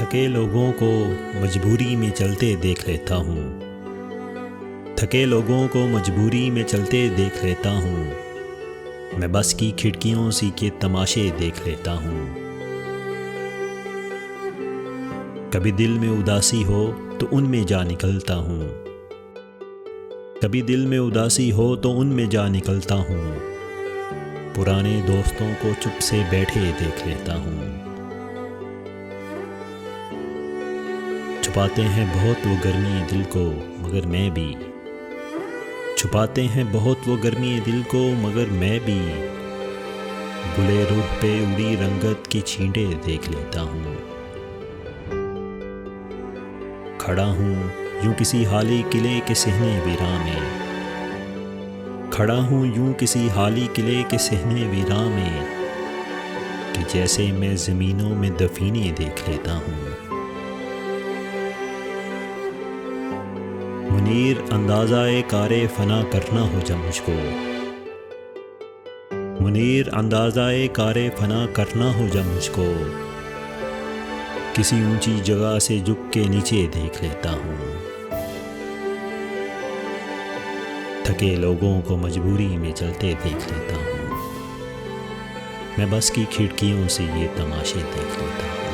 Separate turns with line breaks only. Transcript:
थके लोगों को मजबूरी में चलते देख लेता हूँ। थके लोगों को मजबूरी में चलते देख लेता हूँ। मैं बस की खिड़कियों सी के तमाशे देख लेता हूँ। कभी दिल में उदासी हो तो उनमें जा निकलता हूँ। कभी दिल में उदासी हो तो उनमें जा निकलता हूँ। पुराने दोस्तों को चुप से बैठे देख लेता हूँ। छुपाते हैं बहुत वो गर्मी दिल को मगर मैं भी, छुपाते हैं बहुत वो गर्मी दिल को मगर मैं भी, गुले रूह पे उड़ी रंगत की छींटे देख लेता हूँ। खड़ा हूँ यूं किसी हाली किले के सहने वीरां में, खड़ा हूँ यूं किसी हाली किले के सहने वीरां में, कि जैसे मैं ज़मीनों में दफीने देख लेता हूँ। मुनीर अंदाज़ाए कारे फना करना हो जब मुझको, मुनीर अंदाज़ाए कारे फना करना हो जब मुझको, किसी ऊंची जगह से झुक के नीचे देख लेता हूँ। थके लोगों को मजबूरी में चलते देख लेता हूँ। मैं बस की खिड़कियों से ये तमाशे देख लेता हूँ।